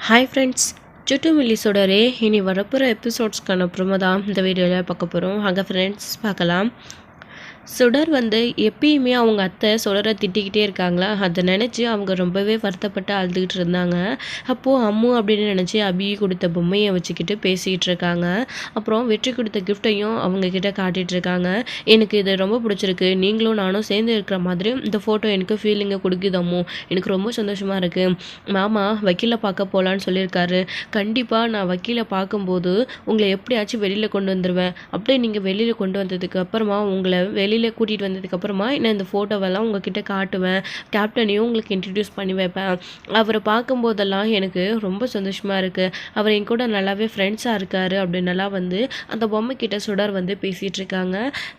Hi friends, சுட்டு மில்லிஸோட இனி வரப்போகிற எபிசோட்ஸ்க்கான அப்புறமா தான் இந்த வீடியோவில் பார்க்க போகிறோம். அங்கே ஃப்ரெண்ட்ஸ் பார்க்கலாம். சுடர் எப்பயுமே அவங்க அத்தை சுடரை திட்டிக்கிட்டே இருக்காங்களா, அதை நினச்சி அவங்க ரொம்பவே வருத்தப்பட்டு அழுதுகிட்டு இருந்தாங்க. அப்போது அம்மு அப்படின்னு நினச்சி அபி கொடுத்த பொம்மையை வச்சுக்கிட்டு பேசிக்கிட்டு இருக்காங்க. அப்புறம் வெற்றி கொடுத்த கிஃப்டையும் அவங்கக்கிட்ட காட்டிகிட்டு இருக்காங்க. எனக்கு இது ரொம்ப பிடிச்சிருக்கு, நீங்களும் நானும் சேர்ந்து இருக்கிற மாதிரி இந்த ஃபோட்டோ எனக்கு ஃபீலிங்கை கொடுக்குது அம்மு, எனக்கு ரொம்ப சந்தோஷமாக இருக்குது. மாமா வக்கீலை பார்க்க போகலான்னு சொல்லியிருக்காரு. கண்டிப்பாக நான் வக்கீலை பார்க்கும்போது உங்களை எப்படியாச்சும் வெளியில் கொண்டு வந்துடுவேன். அப்படியே நீங்கள் வெளியில் கொண்டு வந்ததுக்கு அப்புறமா உங்களை வெளியில் கூட்டிகிட்டு வந்ததுக்கப்புறமா நான் இந்த ஃபோட்டோவெல்லாம் உங்ககிட்ட காட்டுவேன். கேப்டனையும் உங்களுக்கு இன்ட்ரடியூஸ் பண்ணி வைப்பேன். அவரை பார்க்கும்போதெல்லாம் எனக்கு ரொம்ப சந்தோஷமாக இருக்குது. அவர் என் கூட நல்லாவே ஃப்ரெண்ட்ஸாக இருக்கார் அப்படின்னலாம் அந்த பொம்மை கிட்ட சுடர் பேசிகிட்டு இருக்காங்க.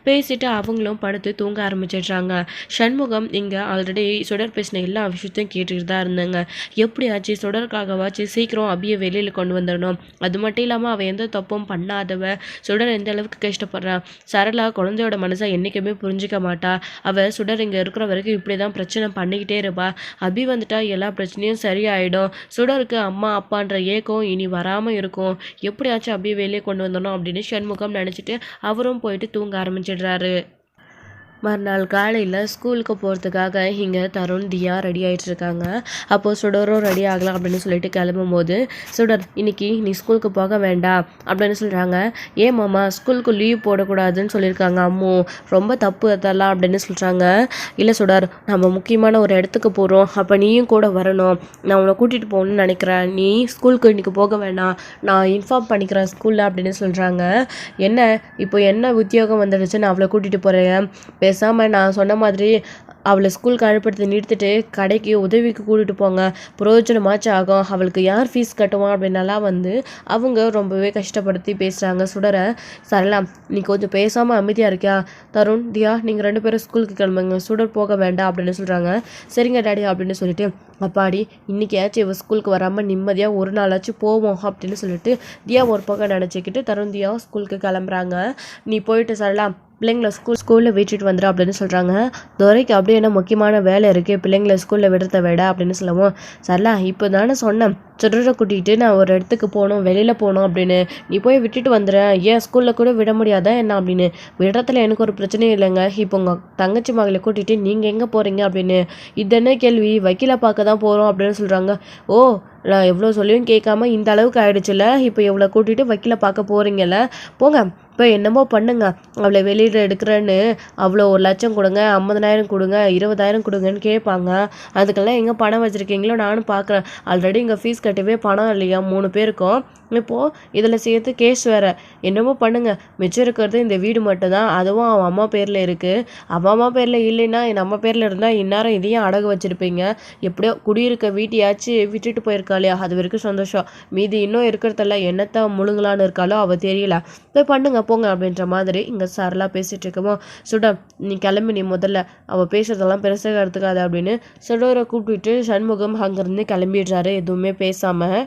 பேசிட்டு அவங்களும் படுத்து தூங்க ஆரம்பிச்சிடுறாங்க. சண்முகம் இங்கே ஆல்ரெடி சுடர் பேசின எல்லா விஷயத்தையும் கேட்டுக்கிட்டு தான் இருந்தாங்க. எப்படியாச்சு சுடருக்காகவாச்சு சீக்கிரம் அபியை வெளியில் கொண்டு வந்துடணும். அது மட்டும் இல்லாமல் அவள் எந்த தப்பும் பண்ணாதவ. சுடர் எந்த அளவுக்கு கஷ்டப்படுறான். சரளா குழந்தையோட மனசை என்றைக்குமே புரிஞ்சிக்க மாட்டா. அவள் சுடர் இங்கே இருக்கிற வரைக்கும் இப்படி தான் பிரச்சனை பண்ணிக்கிட்டே இருப்பா. அபி வந்துட்டா எல்லா பிரச்சனையும் சரியாயிடும். சுடருக்கு அம்மா அப்பான்ற ஏக்கம் இனி வராமல் இருக்கும். எப்படியாச்சும் அபியை வெளியே கொண்டு வந்துடணும் அப்படின்னு சண்முகம் நினச்சிட்டு அவரும் போயிட்டு தூங்க ஆரம்பிச்சிடுறாரு. மறுநாள் காலையில் ஸ்கூலுக்கு போகிறதுக்காக இங்கே தருண் தியா ரெடி ஆகிட்டு இருக்காங்க. அப்போது சுடரும் ரெடி ஆகலாம் அப்படின்னு சொல்லிட்டு கிளம்பும்போது, சுடர் இன்னைக்கு நீ ஸ்கூலுக்கு போக வேண்டாம் அப்படின்னு சொல்கிறாங்க. ஏன் மாமா ஸ்கூலுக்கு லீவ் போடக்கூடாதுன்னு சொல்லியிருக்காங்க அம்மு, ரொம்ப தப்பு அதெல்லாம் அப்படின்னு சொல்கிறாங்க. இல்லை சுடர், நம்ம முக்கியமான ஒரு இடத்துக்கு போகிறோம், அப்போ நீயும் கூட வரணும். நான் உன்னை கூட்டிகிட்டு போகணும்னு நினைக்கிறேன். நீ ஸ்கூலுக்கு இன்றைக்கி போக வேண்டாம், நான் இன்ஃபார்ம் பண்ணிக்கிறேன் ஸ்கூலில் அப்படின்னு சொல்கிறாங்க. என்ன இப்போ என்ன உத்தியோகம் வந்துடுச்சு, நான் அவளை கூட்டிகிட்டு போகிறேன். பேசாமல் நான் சொன்ன மாதிரி அவளை ஸ்கூலுக்கு அனுப்புறது நிறுத்திட்டு கடைக்கு உதவிக்கு கூட்டிகிட்டு போங்க, பிரயோஜனமாச்சும் ஆகும். அவளுக்கு யார் ஃபீஸ் கட்டுவான் அப்படின்னலாம் அவங்க ரொம்பவே கஷ்டப்படுத்தி பேசுகிறாங்க சுடரை. சரலாம், நீ கொஞ்சம் பேசாமல் அமைதியாக இருக்கியா? தருண் தியா நீங்கள் 2 பேரும் ஸ்கூலுக்கு கிளம்புங்க, சுடர் போக வேண்டாம் அப்படின்னு சொல்கிறாங்க. சரிங்க டாடி அப்படின்னு சொல்லிட்டு, அப்பாடி இன்னைக்காச்சும் இவள் ஸ்கூலுக்கு வராமல் நிம்மதியாக ஒரு நாளாச்சும் போவோம் அப்படின்னு சொல்லிட்டு தியா ஒரு பக்கம் நினச்சிக்கிட்டு தருண் தியா ஸ்கூலுக்கு கிளம்புறாங்க. நீ போயிட்டு சரலாம் பிள்ளைங்களை ஸ்கூலில் விட்டுட்டு வந்துடும் அப்படின்னு சொல்கிறாங்க. துரைக்கு அப்படியே என்ன முக்கியமான வேலை இருக்குது பிள்ளைங்களை ஸ்கூலில் விடுறத விட அப்படின்னு சொல்லுவோம். சரலா இப்போ தானே சொன்னேன் சுடரை கூட்டிகிட்டு நான் ஒரு இடத்துக்கு போகணும், வெளியில் போகணும் அப்படின்னு, நீ போய் விட்டுட்டு வந்துடுறேன், ஏன் ஸ்கூலில் கூட விட முடியாதா என்ன அப்படின்னு. விடுறதுல எனக்கு ஒரு பிரச்சனையும் இல்லைங்க, இப்போ உங்கள் தங்கச்சி மகளை கூட்டிகிட்டு நீங்கள் எங்கே போகிறீங்க அப்படின்னு. இது என்ன கேள்வி, வக்கீலை பார்க்க தான் போகிறோம் அப்படின்னு சொல்கிறாங்க. ஓ, நான் எவ்வளோ சொல்லியும் கேட்காம இந்த அளவுக்கு ஆயிடுச்சுல, இப்போ எவ்வளோ கூட்டிகிட்டு வக்கீலை பார்க்க போகிறீங்கல்ல, போங்க இப்போ என்னமோ பண்ணுங்க. அவளை வெளியில் எடுக்கிறேன்னு அவ்வளோ 1,00,000 கொடுங்க, 50,000 கொடுங்க, 20,000 கொடுங்கன்னு கேட்பாங்க. அதுக்கெல்லாம் எங்கே பணம் வச்சுருக்கீங்களோ நானும் பார்க்குறேன். ஆல்ரெடி இங்கே ஃபீஸ் கட்டவே பணம் இல்லையா 3 பேருக்கும். இப்போது இதில் சேர்த்து கேஸ் வேறு. என்னமோ பண்ணுங்க, மிச்சம் இருக்கிறது இந்த வீடு மட்டும்தான், அதுவும் அவன் அம்மா பேரில் இருக்குது. அவன் அம்மா பேரில் இல்லைன்னா நம்ம பேரில் இருந்தால் இந்நேரம் இதையும் அடகு வச்சுருப்பீங்க. எப்படியோ குடியிருக்க வீட்டையாச்சும் விட்டுட்டு போயிருக்காளையா, அது வரைக்கும் சந்தோஷம். மீதி இன்னும் இருக்கிறதெல்லாம் என்னத்தை முழுங்கலான்னு இருக்காளோ அவள் தெரியல. போய் பண்ணுங்க போங்க அப்படின்ற மாதிரி இங்கே சரளாக பேசிகிட்டு இருக்கமோ, சுட நீ கிளம்பி, நீ முதல்ல அவள் பேசுறதெல்லாம் பெருசாக எடுத்துக்காது அப்படின்னு சுடரை கூப்பிட்டுட்டு சண்முகம் அங்கேருந்து கிளம்பிடுறாரு எதுவுமே பேசாமல்.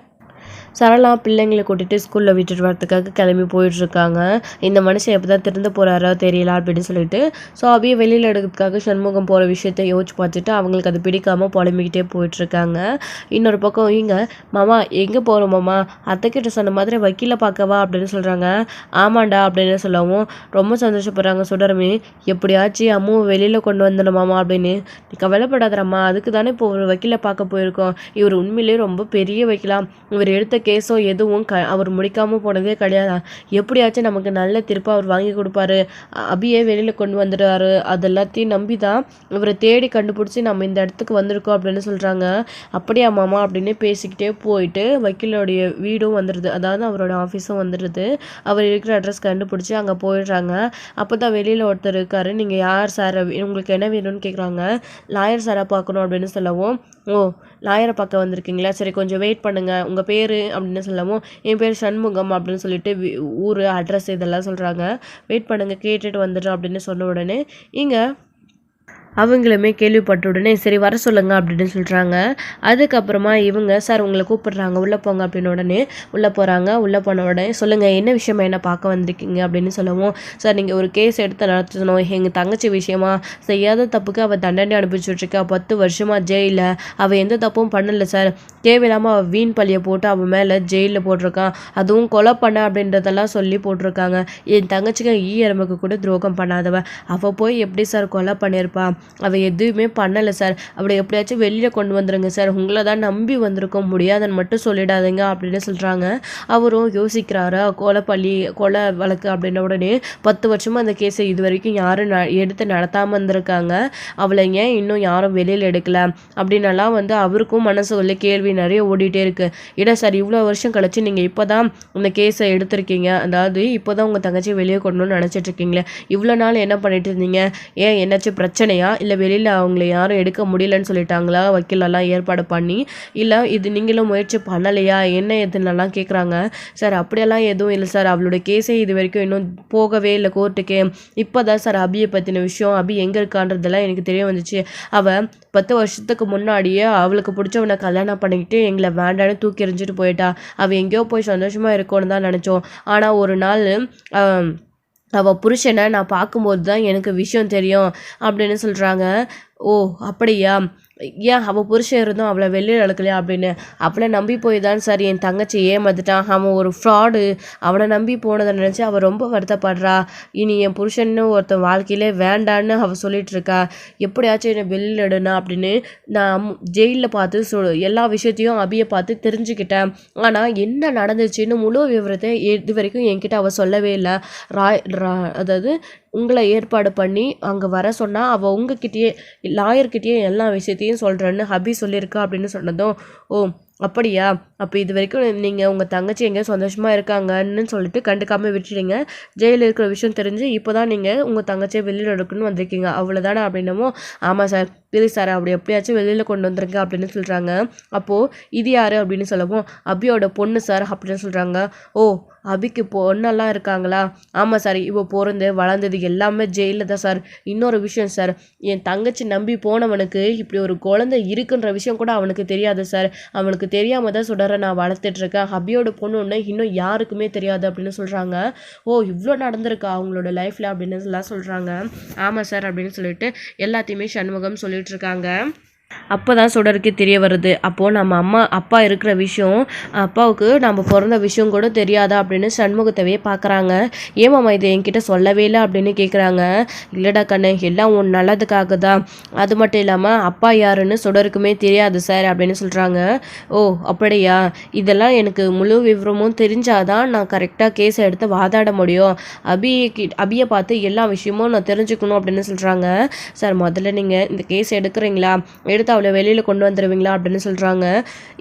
சரளா பிள்ளைங்களை கூட்டிகிட்டு ஸ்கூலில் விட்டுட்டு வரதுக்காக கிளம்பி போயிட்டுருக்காங்க. இந்த மனுஷன் எப்போ தான் திறந்து போகிறாரோ தெரியல அப்படின்னு சொல்லிட்டு ஸோ அப்படியே வெளியில் எடுக்கிறதுக்காக சண்முகம் போகிற விஷயத்தை யோசிச்சு பார்த்துட்டு அவங்களுக்கு அது பிடிக்காமல் புலம்பிக்கிட்டே போயிட்டுருக்காங்க. இன்னொரு பக்கம் இங்கே, மாமா எங்கே போகிறோம் மாமா, அத்தைக்கிட்ட சொன்ன மாதிரி வக்கீலை பார்க்கவா அப்படின்னு சொல்கிறாங்க. ஆமாண்டா அப்படின்னு சொல்லவும் ரொம்ப சந்தோஷப்படுறாங்க சுடரமே. எப்படியாச்சும் அம்மாவை வெளியில் கொண்டு வந்துடணும் மாமா அப்படின்னு. நீ கவலைப்படாதம்மா, அதுக்கு தானே இப்போ ஒரு வக்கீலை பார்க்க போயிருக்கோம். இவர் உண்மையிலே ரொம்ப பெரிய வக்கீலாம். இவர் எடுத்த கேஸோ எதுவும் அவர் முடிக்காமல் போனதே கிடையாது. எப்படியாச்சும் நமக்கு நல்ல திருப்ப அவர் வாங்கி கொடுப்பாரு, அபியே வெளியில் கொண்டு வந்துடுவார். அது எல்லாத்தையும் நம்பி தான் இவரை தேடி கண்டுபிடிச்சி நம்ம இந்த இடத்துக்கு வந்திருக்கோம் அப்படின்னு சொல்கிறாங்க. அப்படியா மாமா அப்படின்னு பேசிக்கிட்டே போயிட்டு வக்கீலோடைய வீடும் வந்துடுது, அதாவது அவரோட ஆஃபீஸும் வந்துடுது. அவர் இருக்கிற அட்ரஸ் கண்டுபிடிச்சி அங்கே போயிடுறாங்க. அப்போ தான் வெளியில் ஒருத்தர் இருக்கார். நீங்கள் யார் சார், உங்களுக்கு என்ன வேணும்னு கேட்குறாங்க. லாயர் சாரை பார்க்கணும் அப்படின்னு சொல்லவும், ஓ லாயரை பார்க்க வந்திருக்கீங்களா, சரி கொஞ்சம் வெயிட் பண்ணுங்கள், உங்கள் பேர் அப்படின்னு சொல்லவும், என் பேர் சண்முகம் அப்படின்னு சொல்லிட்டு ஊர் அட்ரஸ் இதெல்லாம் சொல்கிறாங்க. வெயிட் பண்ணுங்கள் கேட்டுட்டு வந்துடுறோம் அப்படின்னு சொன்ன உடனே இங்கே அவங்களுமே கேள்விப்பட்ட உடனே சரி வர சொல்லுங்க அப்படின்னு சொல்கிறாங்க. அதுக்கப்புறமா இவங்க சார் உங்களை கூப்பிடுறாங்க உள்ளே போங்க அப்படின்னு உடனே உள்ளே போகிறாங்க. உள்ளே போன உடனே சொல்லுங்கள் என்ன விஷயமா என்ன பார்க்க வந்திருக்கீங்க அப்படின்னு சொல்லவும், சார் நீங்கள் ஒரு கேஸ் எடுத்து நடத்தணும், எங்கள் தங்கச்சி விஷயமா செய்யாத தப்புக்கு அவள் தண்டனை அனுப்பிச்சுட்ருக்கா, 10 வருஷமாக ஜெயிலில், அவள் எந்த தப்பும் பண்ணலை சார், தேவையில்லாமல் அவள் வீண் பழியை போட்டு அவள் மேலே ஜெயிலில் போட்டிருக்கான், அதுவும் கொலை பண்ண அப்படின்றதெல்லாம் சொல்லி போட்டிருக்காங்க. என் தங்கச்சிக்கு எறும்புக்கு கூட துரோகம் பண்ணாதவ, அவள் போய் எப்படி சார் கொலை பண்ணியிருப்பா, அவள் எதுவுமே பண்ணலை சார், அவளை எப்படியாச்சும் வெளியில் கொண்டு வந்துடுங்க சார், உங்களை தான் நம்பி வந்திருக்கோம், முடியாதுன்னு மட்டும் சொல்லிடாதீங்க அப்படின்னு சொல்கிறாங்க. அவரும் யோசிக்கிறாரா, கொலை வழக்கு அப்படின்ன உடனே 10 வருஷமாக அந்த கேஸை இது வரைக்கும் யாரும் எடுத்து நடத்தாமல் இருந்திருக்காங்க, அவளை ஏன் இன்னும் யாரும் வெளியில் எடுக்கல அப்படின்னலாம் அவருக்கும் மனசுக்குள்ளே கேள்வி நிறைய ஓடிட்டே இருக்கு. ஏன்னா சார் இவ்வளோ வருஷம் கழிச்சு நீங்கள் இப்போ தான் இந்த கேஸை எடுத்திருக்கீங்க, அதாவது இப்போ தான் உங்கள் தங்கச்சி வெளியே கொண்டணும்னு நினச்சிட்டு இருக்கீங்களே, இவ்வளோ நாள் என்ன பண்ணிட்டு இருந்தீங்க, ஏன் என்னாச்சும் பிரச்சனையா, இல்லை வெளியில் அவங்கள யாரும் எடுக்க முடியலன்னு சொல்லிட்டாங்களா வக்கீலெல்லாம் ஏற்பாடு பண்ணி, இல்லை இது நீங்களும் முயற்சி பண்ணலையா என்ன எதுன்னெல்லாம் கேட்குறாங்க. சார் அப்படியெல்லாம் எதுவும் இல்லை சார், அவளோட கேஸே இது வரைக்கும் இன்னும் போகவே இல்லை கோர்ட்டுக்கு, இப்போ தான் சார் அபியை பற்றின விஷயம், அபி எங்கே இருக்கான்றதெல்லாம் எனக்கு தெரிய வந்துச்சு, அவள் 10 வருஷத்துக்கு முன்னாடியே அவளுக்கு பிடிச்சவனை கல்யாணம் பண்ணிக்கிட்டு எங்களை வேண்டான்னு தூக்கி எறிஞ்சிட்டு போயிட்டா, அவள் எங்கேயோ போய் சந்தோஷமாக இருக்கோன்னு தான் நினச்சோம், ஆனால் ஒரு நாள் அவள் புருஷனை நான் பார்க்கும்போது தான் எனக்கு விஷயம் தெரியும் அப்படின்னு சொல்கிறாங்க. ஓ அப்படியா, ஏன் அவள் புருஷன் இருந்தும் அவளை வெளியில் எடுக்கலையா அப்படின்னு, அவளை நம்பி போய் தான் சார் என் தங்கச்சி ஏமாந்துட்டான், அவன் ஒரு ஃப்ராடு, அவனை நம்பி போனதை நினச்சி அவள் ரொம்ப வருத்தப்படுறா, இனி என் புருஷன்னு ஒருத்தன் வாழ்க்கையிலே வேண்டான்னு அவள் சொல்லிட்டு இருக்கா, எப்படியாச்சும் என்னை வெளியில் எடுனா அப்படின்னு நான் ஜெயிலில் பார்த்து எல்லா விஷயத்தையும் அபியை பார்த்து தெரிஞ்சுக்கிட்டேன், ஆனால் என்ன நடந்துச்சுன்னு முழு விவரத்தை இது வரைக்கும் என்கிட்ட அவள் சொல்லவே இல்லை, அதாவது உங்களை ஏற்பாடு பண்ணி அங்கே வர சொன்னால் அவள் உங்ககிட்டயே லாயர்கிட்டயே எல்லா விஷயத்தையும் சொல்கிறேன்னு அபி சொல்லியிருக்கா அப்படின்னு சொன்னதும், ஓ அப்படியா, அப்போ இது வரைக்கும் நீங்கள் உங்கள் தங்கச்சி எங்கேயோ சந்தோஷமாக இருக்காங்கன்னு சொல்லிட்டு கண்டுக்காமல் விட்டுட்டீங்க, ஜெயிலில் இருக்கிற விஷயம் தெரிஞ்சு இப்போ தான் நீங்கள் உங்கள் தங்கச்சியை வெளியில் எடுக்கணும்னு வந்திருக்கீங்க அவ்வளோதானே அப்படின்னமோ, ஆமாம் சார் ப்ளீஸ் சார் அப்படி எப்படியாச்சும் வெளியில் கொண்டு வந்துருங்க அப்படின்னு சொல்கிறாங்க. அப்போது இது யார் அப்படின்னு சொல்லவும், அபியோட பொண்ணு சார் அப்படின்னு சொல்கிறாங்க. ஓ அபிக்கு பொண்ணெல்லாம் இருக்காங்களா, ஆமாம் சார் இவ பிறந்து வளர்ந்தது எல்லாமே ஜெயிலில் தான் சார், இன்னொரு விஷயம் சார், என் தங்கச்சி நம்பி போனவனுக்கு இப்படி ஒரு குழந்தை இருக்குன்ற விஷயம் கூட அவனுக்கு தெரியாது சார், அவனுக்கு தெரியாமல் தான் சுடரை நான் வளர்த்துட்ருக்கேன், அபியோட பொண்ணு ஒன்று இன்னும் யாருக்குமே தெரியாது அப்படின்னு சொல்கிறாங்க. ஓ இவ்வளோ நடந்திருக்கா அவங்களோட லைஃப்பில் அப்படின்னு எல்லாம் சொல்கிறாங்க. ஆமாம் சார் அப்படின்னு சொல்லிட்டு எல்லாத்தையுமே சண்முகம் சொல்லிட்டு இருக்காங்க. அப்போ தான் சுடருக்கு தெரிய வருது, அப்போது நம்ம அப்பா இருக்கிற விஷயம் அப்பாவுக்கு நம்ம பிறந்த விஷயம் கூட தெரியாதா அப்படின்னு சண்முகத்தவே பார்க்குறாங்க. ஏமாம்மா இது என்கிட்ட சொல்லவே இல்லை அப்படின்னு கேட்குறாங்க. இல்லைடா கண்ணு எல்லாம் உன் நல்லதுக்காக தான், அது மட்டும் இல்லாமல் அப்பா யாருன்னு சுடருக்குமே தெரியாது சார் அப்படின்னு சொல்கிறாங்க. ஓ அப்படியா, இதெல்லாம் எனக்கு முழு விவரமும் தெரிஞ்சாதான் நான் கரெக்டாக கேஸை எடுத்து வாதாட முடியும், அபியை பார்த்து எல்லா விஷயமும் நான் தெரிஞ்சுக்கணும் அப்படின்னு சொல்கிறாங்க. சார் முதல்ல நீங்கள் இந்த கேஸ் எடுக்கிறீங்களா, எடுத்து அவளை வெளியில் கொண்டு வந்துடுவீங்களா அப்படின்னு சொல்கிறாங்க.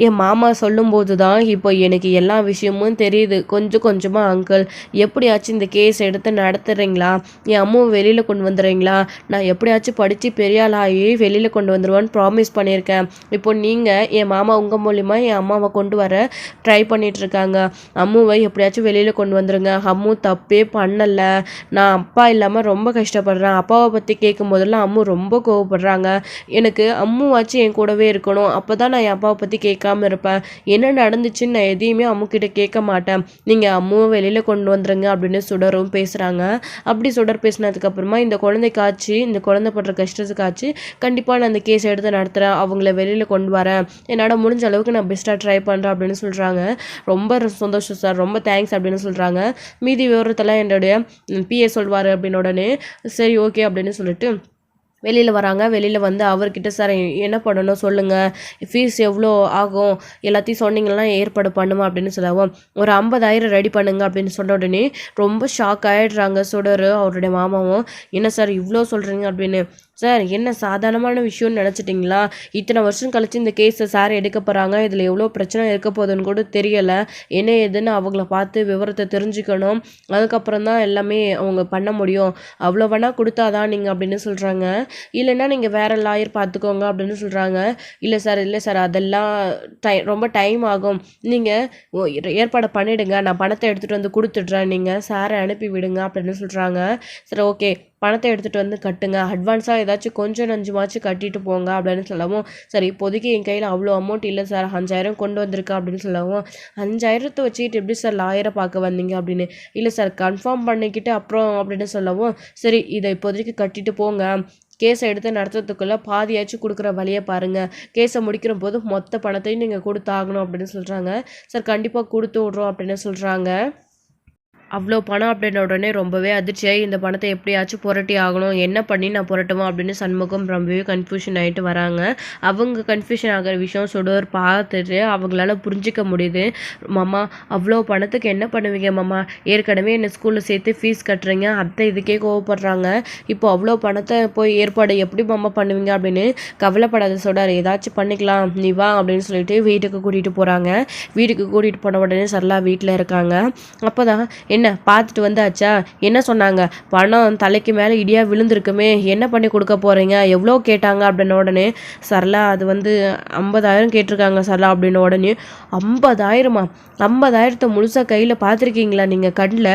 என் மாமா சொல்லும்போது தான் இப்போ எனக்கு எல்லா விஷயமும் தெரியுது கொஞ்சம் கொஞ்சமாக. அங்கிள் எப்படியாச்சும் இந்த கேஸ் எடுத்து நடத்துகிறீங்களா, என் அம்மாவை வெளியில் கொண்டு வந்துடுறீங்களா, நான் எப்படியாச்சும் படித்து பெரியாளாகி வெளியில் கொண்டு வந்துடுவேன்னு ப்ராமிஸ் பண்ணியிருக்கேன். இப்போ நீங்கள் என் மாமா உங்கள் மூலிமா என் அம்மாவை கொண்டு வர ட்ரை பண்ணிகிட்ருக்காங்க, அம்முவை எப்படியாச்சும் வெளியில் கொண்டு வந்துடுங்க, அம்மு தப்பே பண்ணலை, நான் அப்பா இல்லாமல் ரொம்ப கஷ்டப்படுறேன், அப்பாவை பற்றி கேட்கும் போதெல்லாம் அம்மு ரொம்ப கோவப்படுறாங்க, எனக்கு அம்முவாச்சு என் கூடவே இருக்கணும், அப்போ தான் நான் என் அப்பாவை பற்றி கேட்காம இருப்பேன், என்ன நடந்துச்சுன்னு நான் எதையுமே அம்முக்கிட்ட கேட்க மாட்டேன், நீங்கள் அம்முவை வெளியில் கொண்டு வந்துடுங்க அப்படின்னு சுடரும் பேசுகிறாங்க. அப்படி சுடர் பேசினதுக்கப்புறமா இந்த குழந்தைக்காச்சு இந்த குழந்தை படுற கஷ்டத்துக்காச்சு கண்டிப்பாக நான் அந்த கேஸ் எடுத்து நடத்துகிறேன், அவங்கள வெளியில் கொண்டு வரேன், என்னால் முடிஞ்ச அளவுக்கு நான் பெஸ்ட்டாக ட்ரை பண்ணுறேன் அப்படின்னு சொல்கிறாங்க. ரொம்ப சந்தோஷம் சார், ரொம்ப தேங்க்ஸ் அப்படின்னு சொல்கிறாங்க. மீதி விவரத்தெல்லாம் என்னுடைய பிஏ சொல்வார் அப்படின்னு உடனே சரி ஓகே அப்படின்னு சொல்லிட்டு வெளியில் வராங்க. வெளியில் வந்து அவர்கிட்ட சார் என்ன பண்ணணும் சொல்லுங்கள், ஃபீஸ் எவ்வளோ ஆகும் எல்லாத்தையும் சொன்னீங்கன்னா ஏற்பாடு பண்ணுமா அப்படின்னு சொல்லவும், ஒரு 50,000 ரெடி பண்ணுங்க அப்படின்னு சொன்ன உடனே ரொம்ப ஷாக் ஆகிடுறாங்க சுடர் அவருடைய மாமாவும். என்ன சார் இவ்வளோ சொல்கிறீங்க அப்படின்னு. சார் என்ன சாதாரணமான விஷயம்னு நினச்சிட்டிங்களா, இத்தனை வருஷம் கழிச்சு இந்த கேஸை சார் எடுக்க போகிறாங்க, இதில் எவ்வளோ பிரச்சனை இருக்க போகுதுன்னு கூட தெரியலை, என்ன ஏதுன்னு அவங்கள பார்த்து விவரத்தை தெரிஞ்சுக்கணும், அதுக்கப்புறம் தான் எல்லாமே அவங்க பண்ண முடியும், அவ்வளோ வேணால் கொடுத்தாதான் நீங்கள் அப்படின்னு சொல்கிறாங்க. இல்லைன்னா நீங்கள் வேறு லாயர் பார்த்துக்கோங்க அப்படின்னு சொல்கிறாங்க. இல்லை சார் அதெல்லாம் ரொம்ப டைம் ஆகும், நீங்கள் ஏற்பாடு பண்ணிவிடுங்க, நான் பணத்தை எடுத்துகிட்டு வந்து கொடுத்துட்றேன், நீங்கள் சாரை அனுப்பி விடுங்க அப்படின்னு சொல்கிறாங்க. சரி ஓகே பணத்தை எடுத்துகிட்டு வந்து கட்டுங்க, அட்வான்ஸாக ஏதாச்சும் கொஞ்சம் நஞ்சமாச்சும் கட்டிட்டு போங்க அப்படின்னு சொல்லவும், சரி இப்போதைக்கு என் கையில் அவ்வளோ அமௌண்ட் இல்லை சார், 5000 கொண்டு வந்திருக்கேன் அப்படின்னு சொல்லவும், 5000 வச்சுக்கிட்டு எப்படி சார் லாயரை பார்க்க வந்தீங்க அப்படின்னு, இல்லை சார் கன்ஃபார்ம் பண்ணிக்கிட்டு அப்புறம் அப்படின்னு சொல்லவும், சரி இதை இப்போதைக்கு கட்டிட்டு போங்க, கேஸை எடுத்து நடத்துறதுக்குள்ளே பாதியாச்சும் கொடுக்குற வழியை பாருங்கள், கேஸை முடிக்கிற போது மொத்த பணத்தையும் நீங்கள் கொடுத்தாகணும் அப்படின்னு சொல்கிறாங்க. சார் கண்டிப்பாக கொடுத்து விட்றோம் அப்படின்னு சொல்கிறாங்க. அவ்வளோ பணம் அப்படின்ன உடனே ரொம்பவே அதிர்ச்சியாகி இந்த பணத்தை எப்படியாச்சும் புரட்டி ஆகணும், என்ன பண்ணி நான் புரட்டுவோம் அப்படின்னு சண்முகம் ரொம்பவே கன்ஃபியூஷன் ஆகிட்டு வராங்க. அவங்க கன்ஃபியூஷன் ஆகிற விஷயம் சுடர் பார்த்துட்டு அவங்களால புரிஞ்சிக்க முடியுது. மாமா அவ்வளோ பணத்துக்கு என்ன பண்ணுவீங்க மாமா, ஏற்கனவே என்னை ஸ்கூலில் சேர்த்து ஃபீஸ் கட்டுறீங்க, அத்தை இதுக்கே கோவப்படுறாங்க, இப்போ அவ்வளோ பணத்தை போய் ஏற்பாடு எப்படி மாமா பண்ணுவீங்க அப்படின்னு. கவலைப்படாத சுடர், ஏதாச்சும் பண்ணிக்கலாம் நீ வா அப்படின்னு சொல்லிட்டு வீட்டுக்கு கூட்டிகிட்டு போகிறாங்க. வீட்டுக்கு கூட்டிகிட்டு போன உடனே சரளா வீட்டில் இருக்காங்க. அப்போ தான் என்ன பார்த்துட்டு வந்தாச்சா, என்ன சொன்னாங்க, பணம் தலைக்கு மேலே இடியாக விழுந்திருக்குமே, என்ன பண்ணி கொடுக்க போகிறீங்க, எவ்வளோ கேட்டாங்க அப்படின்ன உடனே சரளா அது 50,000 கேட்டிருக்காங்க சரளா அப்படின்ன உடனே 50,000மா, 50,000 முழுசாக கையில் பார்த்துருக்கீங்களா நீங்கள் கண்ணில்,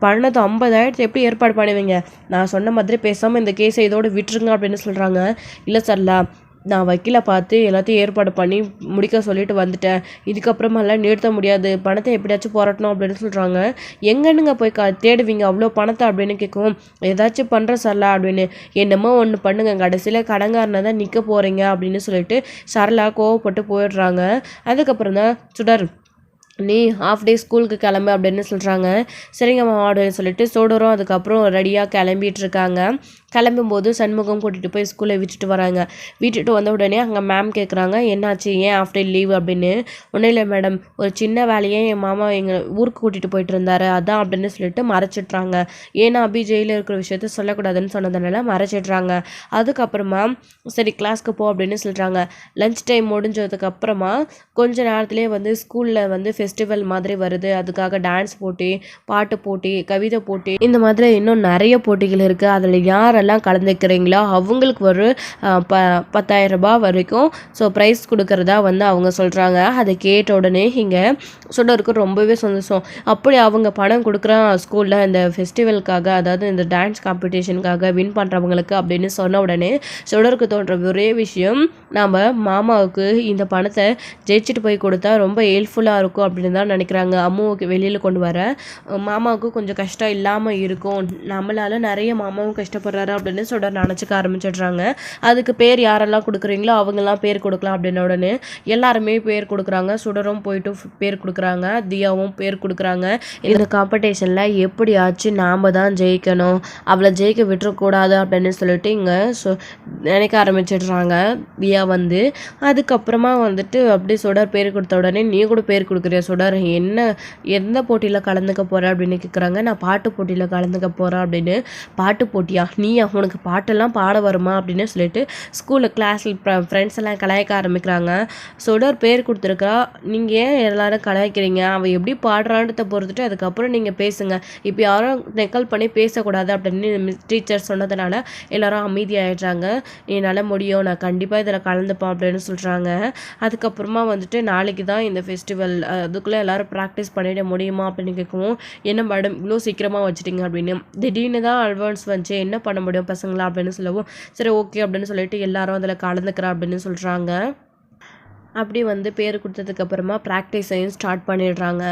பணத்தை 50,000 எப்படி ஏற்பாடு பண்ணுவீங்க, நான் சொன்ன மாதிரி பேசாமல் இந்த கேஸை இதோடு விட்டுருங்க அப்படின்னு சொல்கிறாங்க. இல்லை சரளா நான் வக்கீலை பார்த்து எல்லாத்தையும் ஏற்பாடு பண்ணி முடிக்க சொல்லிட்டு வந்துட்டேன், இதுக்கப்புறமெல்லாம் நிறுத்த முடியாது, பணத்தை எப்படியாச்சும் புரட்டணும் அப்படின்னு சொல்கிறாங்க. எங்கன்னுங்க போய் தேடுவீங்க அவ்வளோ பணத்தை அப்படின்னு கேட்கவும், ஏதாச்சும் பண்ணுற சரளா அப்படின்னு, என்னமோ ஒன்று பண்ணுங்க, கடைசியில் கடங்காரனை தான் நிற்க போகிறீங்க அப்படின்னு சொல்லிட்டு சரளா கோவப்பட்டு போயிடுறாங்க. அதுக்கப்புறம் தான் சுடர் நீ ஹாஃப் டே ஸ்கூலுக்கு கிளம்பு அப்படின்னு சொல்கிறாங்க. சரிங்கம்மா அப்படின்னு சொல்லிட்டு சோடரும் அதுக்கப்புறம் ரெடியாக கிளம்பிட்டு இருக்காங்க. கிளம்பும்போது சண்முகம் கூட்டிகிட்டு போய் ஸ்கூலில் விட்டுட்டு வராங்க. விட்டுட்டு வந்த உடனே அங்கே மேம் கேட்குறாங்க, என்னாச்சு ஏன் ஹாஃப் டே லீவ் அப்படின்னு. ஒன்றும் இல்லை மேடம், ஒரு சின்ன வேலையே என் மாமா எங்கள் ஊருக்கு கூட்டிகிட்டு போயிட்டு இருந்தாரு அதான் அப்படின்னு சொல்லிட்டு மறைச்சிட்றாங்க. ஏன்னா அபி ஜெயிலில் இருக்கிற விஷயத்த சொல்லக்கூடாதுன்னு சொன்னதுனால மறைச்சிட்றாங்க. அதுக்கப்புறமா சரி கிளாஸ்க்கு போ அப்படின்னு சொல்கிறாங்க. லஞ்ச் டைம் முடிஞ்சதுக்கப்புறமா கொஞ்ச நேரத்துலேயே ஸ்கூலில் ஃபெஸ்டிவல் மாதிரி வருது, அதுக்காக டான்ஸ் போட்டி, பாட்டு போட்டி, கவிதை போட்டி, இந்த மாதிரி இன்னும் நிறைய போட்டிகள் இருக்குது. அதில் யாரெல்லாம் கலந்துக்கிறீங்களோ அவங்களுக்கு ஒரு 10,000 ரூபாய் வரைக்கும் ப்ரைஸ் கொடுக்கறதா அவங்க சொல்கிறாங்க. அதை கேட்ட உடனே இங்கே சுடருக்கு ரொம்பவே சந்தோஷம். அப்படி அவங்க பணம் கொடுக்குறான் ஸ்கூலில் இந்த ஃபெஸ்டிவலுக்காக, அதாவது இந்த டான்ஸ் காம்படிஷனுக்காக வின் பண்ணுறவங்களுக்கு அப்படின்னு சொன்ன உடனே சுடருக்கு தோன்ற ஒரே விஷயம், நாம் மாமாவுக்கு இந்த பணத்தை ஜெயிச்சுட்டு போய் கொடுத்தா ரொம்ப ஹெல்ப்ஃபுல்லாக இருக்கும் அப்படின்னு தான் நினைக்கிறாங்க. அம்மாவுக்கு வெளியில் கொண்டு வர மாமாவுக்கு கொஞ்சம் கஷ்டம் இல்லாமல் இருக்கும், நம்மளால் நிறைய மாமாவும் கஷ்டப்படுறாரு அப்படின்னு சுடர் நினச்சிக்க ஆரம்பிச்சிடுறாங்க. அதுக்கு பேர் யாரெல்லாம் கொடுக்குறீங்களோ அவங்கெல்லாம் பேர் கொடுக்கலாம் அப்படின்ன உடனே எல்லாருமே பேர் கொடுக்குறாங்க. சுடரும் போயிட்டு பேர் கொடுக்குறாங்க, தியாவும் பேர் கொடுக்குறாங்க. இந்த காம்படிஷனில் எப்படியாச்சும் நாம் தான் ஜெயிக்கணும், அவளை ஜெயிக்க விட்டுறக்கூடாது அப்படின்னு சொல்லிட்டு இங்கே நினைக்க ஆரம்பிச்சிடுறாங்க தியா. அதுக்கப்புறமா அப்படி சுடர் பேர் கொடுத்த உடனே நீ கூட பேர் கொடுக்குறியா சுடர், எந்த போட்டியில் கலந்துக்க போகிற அப்படின்னு கேட்குறாங்க. நான் பாட்டு போட்டியில் கலந்துக்க போகிறேன் அப்படின்னு. பாட்டு போட்டியா, நீயா, உனக்கு பாட்டெல்லாம் பாட வருமா அப்படின்னு சொல்லிட்டு ஸ்கூலில் கிளாஸில் ஃப்ரெண்ட்ஸ் எல்லாம் கலாய்க்க ஆரம்பிக்கிறாங்க. சுடர் பேர் கொடுத்துருக்கா, நீங்கள் ஏன் எல்லாரும் கலாய்க்கிறீங்க, அவள் எப்படி பாடுறான்றதை பொறுத்துட்டு அதுக்கப்புறம் நீங்கள் பேசுங்க, இப்போ யாரும் நெக்கல் பண்ணி பேசக்கூடாது அப்படின்னு டீச்சர் சொன்னதுனால எல்லாரும் அமைதியாகிடுறாங்க. என்னால் முடியும், நான் கண்டிப்பாக இதில் கலந்துப்பேன் அப்படின்னு சொல்கிறாங்க. அதுக்கப்புறமா நாளைக்கு தான் இந்த ஃபெஸ்டிவல், அதுக்குள்ளே எல்லோரும் ப்ராக்டிஸ் பண்ணிட முடியுமா அப்படின்னு கேட்கவும், என்ன மேடம் இவ்வளோ சீக்கிரமாக வச்சுட்டிங்க அப்படின்னு. திடீர்னு தான் அட்வான்ஸ் வந்துச்சு, என்ன பண்ண முடியும் பசங்களா அப்படின்னு சொல்லவும், சரி ஓகே அப்படின்னு சொல்லிட்டு எல்லாரும் அதில் கலந்துக்கிறா அப்படின்னு சொல்கிறாங்க. அப்படி பேர் கொடுத்ததுக்கப்புறமா ப்ராக்டிஸையும் ஸ்டார்ட் பண்ணிடுறாங்க.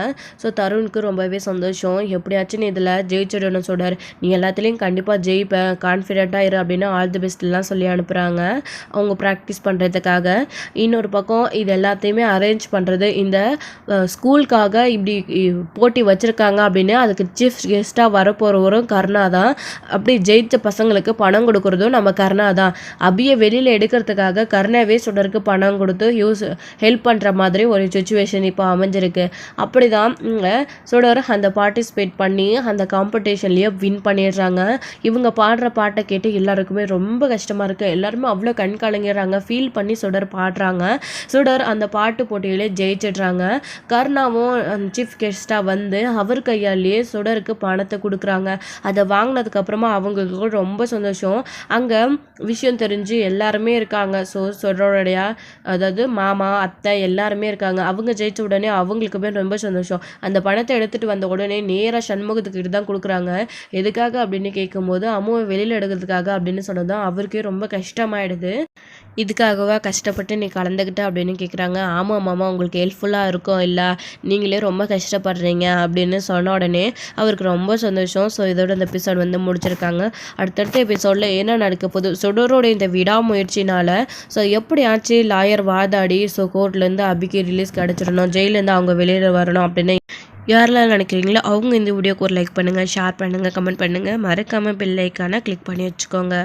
தருணுக்கு ரொம்பவே சந்தோஷம், எப்படியாச்சும் நீ இதில் ஜெயிச்சிடணும் சுடர், நீ எல்லாத்துலேயும் கண்டிப்பாக ஜெயிப்பேன், கான்ஃபிடென்ட்டாக இரு அப்படின்னு ஆல் தி பெஸ்ட்லாம் சொல்லி அனுப்புகிறாங்க அவங்க ப்ராக்டிஸ் பண்ணுறதுக்காக. இன்னொரு பக்கம் இது எல்லாத்தையுமே அரேஞ்ச் பண்ணுறது இந்த ஸ்கூலுக்காக இப்படி போட்டி வச்சுருக்காங்க அப்படின்னு அதுக்கு சீஃப் கெஸ்ட்டாக வரப்போகிறவரும் கருணா தான். அப்படி ஜெயித்த பசங்களுக்கு பணம் கொடுக்குறதும் நம்ம கருணா தான். அபியை வெளியில் எடுக்கிறதுக்காக கருணாவே சுடருக்கு பணம் கொடுத்து ஹெல்ப் பண்ணுற மாதிரி ஒரு சுச்சுவேஷன் இப்போ அமைஞ்சிருக்கு. அப்படி தான் சுடர் அந்த பார்ட்டிசிபேட் பண்ணி அந்த காம்படிஷன்லேயே வின் பண்ணிடுறாங்க. இவங்க பாடுற பாட்டை கேட்டு எல்லாருக்குமே ரொம்ப கஷ்டமாக இருக்குது, எல்லாருமே அவ்வளோ கண் கலங்கிறாங்க, ஃபீல் பண்ணி சுடர் பாடுறாங்க. சுடர் அந்த பாட்டு போட்டியிலே ஜெயிச்சிடுறாங்க. கருணாவும் சீஃப் கெஸ்ட்டாக அவர் கையாலேயே சுடருக்கு பணத்தை கொடுக்குறாங்க. அதை வாங்கினதுக்கப்புறமா அவங்களுக்கு ரொம்ப சந்தோஷம். அங்கே விஷயம் தெரிஞ்சு எல்லாருமே இருக்காங்க. சுடரோடைய அதாவது மாமா மாமா, அத்தை எல்லாருமே இருக்காங்க. அவங்க ஜெயிச்ச உடனே அவங்களுக்குமே ரொம்ப சந்தோஷம். அந்த பணத்தை எடுத்துட்டு வந்த உடனே நேரா சண்முகத்துக்கிட்ட தான் குடுக்குறாங்க. எதுக்காக அப்படின்னு கேட்கும்போது, அம்முவ வெளியில எடுக்கிறதுக்காக அப்படின்னு சொன்னதும் அவருக்கே ரொம்ப கஷ்டமாயிடுது. இதுக்காகவா கஷ்டப்பட்டு நீ கலந்துக்கிட்ட அப்படின்னு கேட்குறாங்க. ஆமாம் மாமா, உங்களுக்கு ஹெல்ப்ஃபுல்லாக இருக்கும் இல்ல, நீங்களே ரொம்ப கஷ்டப்படுறீங்க அப்படின்னு சொன்ன உடனே அவருக்கு ரொம்ப சந்தோஷம். ஸோ இதோட இந்த எபிசோட் வந்து முடிச்சிருக்காங்க. அடுத்தடுத்த எபிசோடில் என்ன நடக்க போகுது, சுடரோட இந்த விடாமுயற்சினால ஸோ எப்படி ஆச்சு லாயர் வாதாடி ஸோ கோர்ட்லேருந்து அபிக்கு ரிலீஸ் கிடச்சிடணும், ஜெயிலேருந்து அவங்க வெளியில் வரணும் அப்படின்னு யாரெல்லாம் நினைக்கிறீங்களோ அவங்க இந்த வீடியோக்கு ஒரு லைக் பண்ணுங்கள், ஷேர் பண்ணுங்கள், கமெண்ட் பண்ணுங்கள். மறக்காமல் பெல் ஐக்கானை கிளிக் பண்ணி வச்சுக்கோங்க.